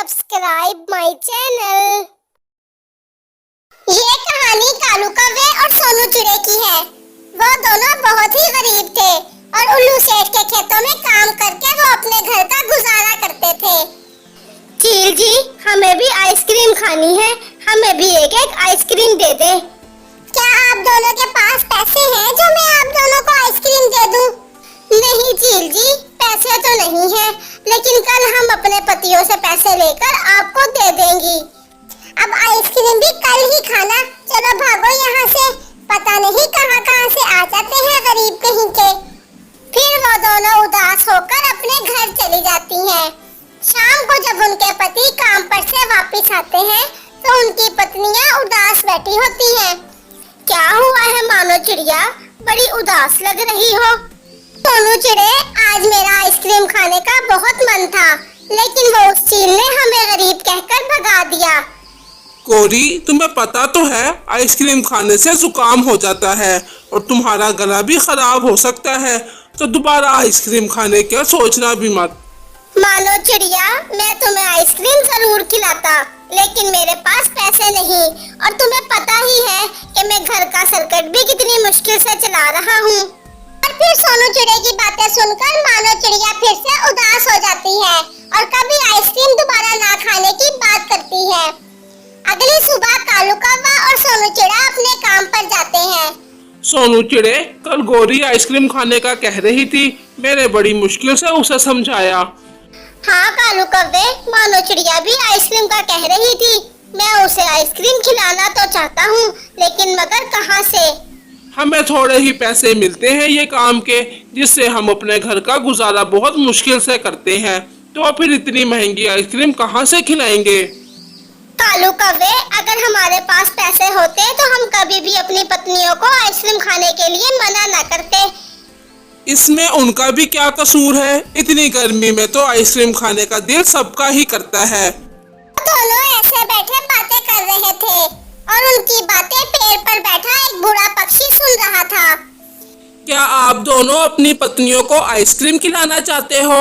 Subscribe my channel. ये कहानी कालू कौवे और सोनू चिड़े की है। वो दोनों बहुत ही गरीब थे और उल्लू सेठ के खेतों में काम करके वो अपने घर का गुजारा करते थे। चील जी, हमें भी आइसक्रीम खानी है, हमें भी एक एक आइसक्रीम दे दे। क्या आप दोनों के पास पैसे हैं जो मैं आप दोनों को आइसक्रीम दे दूं? नहीं चील जी, पैसे तो नहीं है, लेकिन कल हम अपने पतियों से पैसे लेकर आपको दे देंगी। अब आइसक्रीम भी कल ही खाना। चलो भागो यहाँ से, पता नहीं कहाँ से आ जाते हैं गरीब कहीं के। फिर वो दोनों उदास होकर अपने घर चली जाती हैं। शाम को जब उनके पति काम पर से वापस आते हैं तो उनकी पत्नियां उदास बैठी होती हैं। क्या हुआ है मानो चिड़िया, बड़ी उदास लग रही हो? सोनू चिड़े, आज मेरा आइसक्रीम खाने का बहुत मन था, लेकिन वो उस चील ने हमें गरीब कहकर भगा दिया। कोरी, तुम्हें पता तो है आइसक्रीम खाने से जुकाम हो जाता है और तुम्हारा गला भी खराब हो सकता है, तो दोबारा आइसक्रीम खाने का सोचना भी मत। मानो चिड़िया, मैं तुम्हें आइसक्रीम जरूर खिलाता, लेकिन मेरे पास पैसे नहीं, और तुम्हें पता ही है कि मैं घर का सर्किट भी कितनी मुश्किल से चला रहा हूँ। और फिर सोनू चिड़े की बातें सुनकर मानो चिड़िया फिर से उदास हो जाती है और कभी आइसक्रीम दोबारा ना खाने की बात करती है। अगली सुबह कालू कौवा और सोनू चिड़ा अपने काम पर जाते हैं। सोनू चिड़े, कल गोरी आइसक्रीम खाने का कह रही थी, मैंने बड़ी मुश्किल से उसे समझाया। हाँ कालू कौवे, मानो चिड़िया भी आइसक्रीम का कह रही थी। मैं उसे आइसक्रीम खिलाना तो चाहता हूँ, लेकिन मगर कहाँ से? हमें थोड़े ही पैसे मिलते हैं ये काम के, जिससे हम अपने घर का गुजारा बहुत मुश्किल से करते हैं, तो फिर इतनी महंगी आइसक्रीम कहाँ से खिलाएंगे? कालू कौवे, अगर हमारे पास पैसे होते तो हम कभी भी अपनी पत्नियों को आइसक्रीम खाने के लिए मना न करते। इसमें उनका भी क्या कसूर है? इतनी गर्मी में तो आइसक्रीम खाने का दिल सबका ही करता है। दोनों ऐसे बैठे बातें कर रहे थे और उनकी बातें पेड़ पर बैठा एक बूढ़ा पक्षी सुन रहा था। क्या आप दोनों अपनी पत्नियों को आइसक्रीम खिलाना चाहते हो?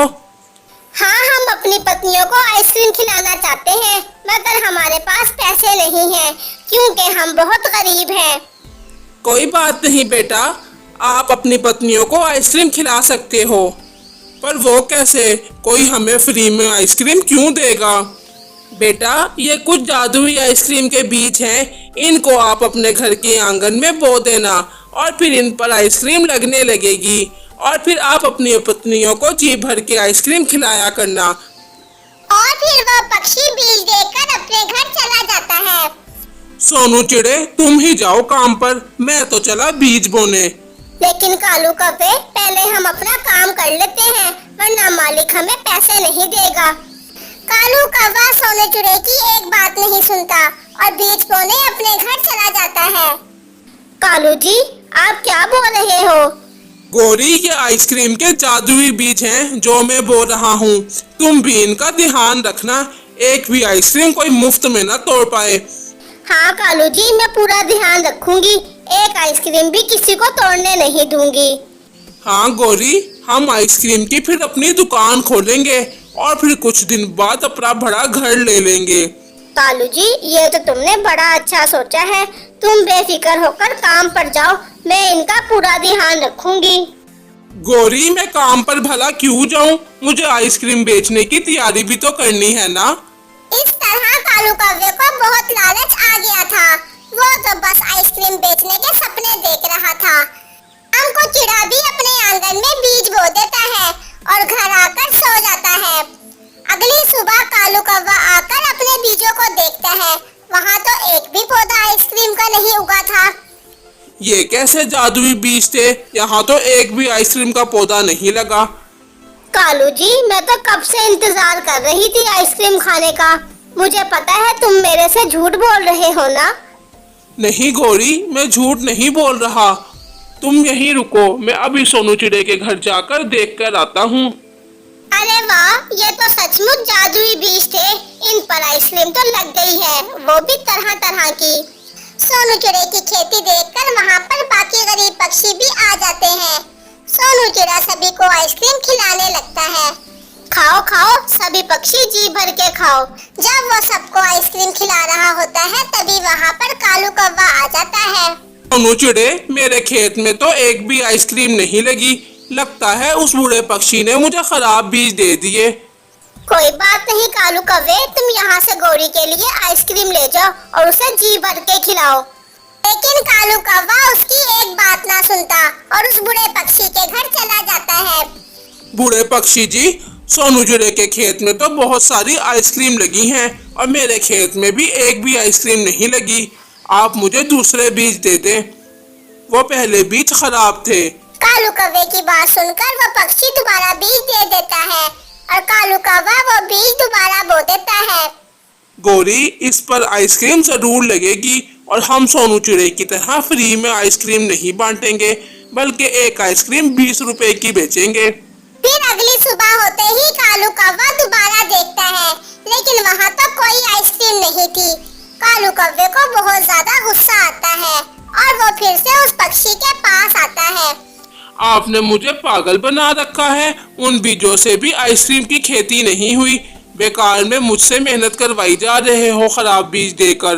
हाँ, हम अपनी पत्नियों को आइसक्रीम खिलाना चाहते हैं, मगर हमारे पास पैसे नहीं हैं, क्योंकि हम बहुत गरीब हैं। कोई बात नहीं बेटा, आप अपनी पत्नियों को आइसक्रीम खिला सकते हो, पर वो कैसे? कोई हमें फ्री में आइसक्रीम क्यों देगा? बेटा, ये कुछ जादुई आइसक्रीम के बीज हैं, इनको आप अपने घर के आंगन में बो देना और फिर इन पर आइसक्रीम लगने लगेगी और फिर आप अपनी पत्नियों को जी भर के आइसक्रीम खिलाया करना। और फिर वो पक्षी बीज देकर अपने घर चला जाता है। सोनू चिड़े, तुम ही जाओ काम पर, मैं तो चला बीज बोने। लेकिन कालू कौवे, पहले हम अपना काम कर लेते हैं, वरना मालिक हमें पैसे नहीं देगा। कालू कौवा सोनू चिड़े की एक बात नहीं सुनता और बीज बोने अपने घर चला जाता है। कालू जी, आप क्या बोल रहे हो? गोरी, ये आइसक्रीम के जादुई बीज हैं जो मैं बो रहा हूँ, तुम भी इनका ध्यान रखना, एक भी आइसक्रीम कोई मुफ्त में ना तोड़ पाए। हाँ कालू जी, मैं पूरा ध्यान रखूंगी, एक आइसक्रीम भी किसी को तोड़ने नहीं दूंगी। हाँ गोरी, हम आइसक्रीम की फिर अपनी दुकान खोलेंगे और फिर कुछ दिन बाद अपना बड़ा घर ले लेंगे। कालू जी, ये तो तुमने बड़ा अच्छा सोचा है, तुम बेफिक्र होकर काम पर जाओ, मैं इनका पूरा ध्यान रखूंगी। गोरी, मैं काम पर भला क्यों जाऊं? मुझे आइसक्रीम बेचने की तैयारी भी तो करनी है ना। इस तरह कालू कौवे को बहुत लालच आ गया था, वो तो बस आइसक्रीम बेचने के सपने देख रहा था। शाम को चिड़ा भी अपने आंगन में बीज बो देता है और घर आकर सो जाता है। अगली सुबह कालू कौवा आकर अपने बीजों को देखता है, वहाँ तो एक भी पौधा आइसक्रीम का नहीं उगा था। ये कैसे जादुई बीज थे? यहाँ तो एक भी आइसक्रीम का पौधा नहीं लगा। कालू जी, मैं तो कब से इंतजार कर रही थी आइसक्रीम खाने का। मुझे पता है तुम मेरे से झूठ बोल रहे हो ना? नहीं गोरी, मैं झूठ नहीं बोल रहा, तुम यहीं रुको, मैं अभी सोनू चिड़े के घर जाकर देख कर आता हूँ। अरे वाह, ये तो सचमुच जादुई बीज थे, इन पर आइसक्रीम तो लग गई है, वो भी तरह तरह की। सोनू चिड़े की खेती देखकर वहाँ पर बाकी गरीब पक्षी भी आ जाते हैं। सोनू चिड़ा सभी को आइसक्रीम खिलाने लगता है। खाओ खाओ सभी पक्षी जी भर के खाओ। जब वो सबको आइसक्रीम खिला रहा होता है तभी वहाँ पर कालू कौवा आ जाता है। सोनू चिड़े, मेरे खेत में तो एक भी आइसक्रीम नहीं लगी। लगता है उस बूढ़े पक्षी ने मुझे खराब बीज दे दिए। कोई बात नहीं कालू कौवे, तुम यहाँ से गौरी के लिए आइसक्रीम ले जाओ और उसे जी भर के खिलाओ। लेकिन कालू कौवा उसकी एक बात ना सुनता और उस बूढ़े पक्षी के घर चला जाता है। बूढ़े पक्षी जी, सोनू चिड़े के खेत में तो बहुत सारी आइसक्रीम लगी हैं और मेरे खेत में भी एक भी आइसक्रीम नहीं लगी। आप मुझे दूसरे बीज दे दें, वो पहले बीज खराब थे। कालू कौवे की बात सुनकर वो पक्षी दोबारा बीज दे देता है और कालू कौवा वो बीज दोबारा बो देता है। गौरी, इस पर आइसक्रीम जरूर लगेगी और हम सोनू चिड़े की तरह फ्री में आइसक्रीम नहीं बांटेंगे, बल्कि एक आइसक्रीम 20 रुपए की बेचेंगे। फिर अगली सुबह होते ही कालू कौवा दोबारा देखता है, लेकिन वहाँ तो कोई आइसक्रीम नहीं थी। कालू कौवे को बहुत ज्यादा गुस्सा आता है और वो फिर से उस पक्षी के पास आता है। आपने मुझे पागल बना रखा है। उन बीजों से भी आइसक्रीम की खेती नहीं हुई। बेकार में मुझसे मेहनत करवाई जा रहे हो खराब बीज देकर।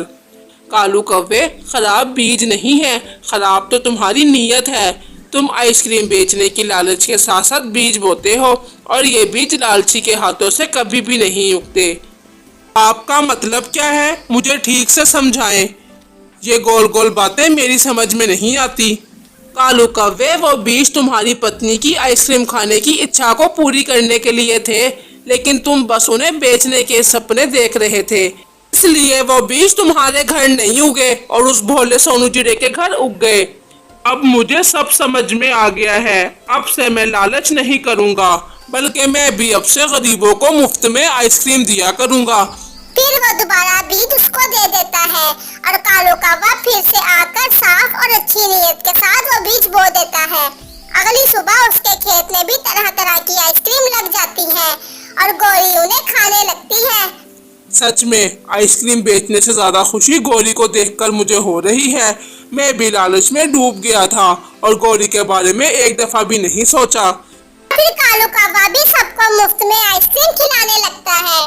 कालू कौवे, खराब बीज नहीं है, खराब तो तुम्हारी नीयत है। तुम आइसक्रीम बेचने की लालच के साथ साथ बीज बोते हो और ये बीज लालची के हाथों से कभी भी नहीं उगते। आपका मतलब क्या है, मुझे ठीक से समझाएं। ये गोल गोल बातें मेरी समझ में नहीं आती। कालू कौवे, वो बीज तुम्हारी पत्नी की आइसक्रीम खाने की इच्छा को पूरी करने के लिए थे, लेकिन तुम बस उन्हें बेचने के सपने देख रहे थे, इसलिए वो बीज तुम्हारे घर नहीं उगे और उस भोले सोनू चिड़े के घर उग गए। अब मुझे सब समझ में आ गया है। अब से मैं लालच नहीं करूँगा, बल्कि मैं भी अब से गरीबों को मुफ्त में आइसक्रीम दिया करूँगा। फिर वो दोबारा बीज उसको दे देता है और कालू कौवा फिर से आकर साफ और अच्छी नीयत के साथ वो बीज बो देता है। अगली सुबह उसके खेत में भी तरह तरह की आइसक्रीम लग जाती है और गौरी उन्हें खाने लगती है। सच में आइसक्रीम बेचने से ज्यादा खुशी गौरी को देखकर मुझे हो रही है। मैं भी लालच में डूब गया था और गौरी के बारे में एक दफा भी नहीं सोचा। फिर कालू कौवा भी सबको मुफ्त में आइसक्रीम खिलाने लगता है।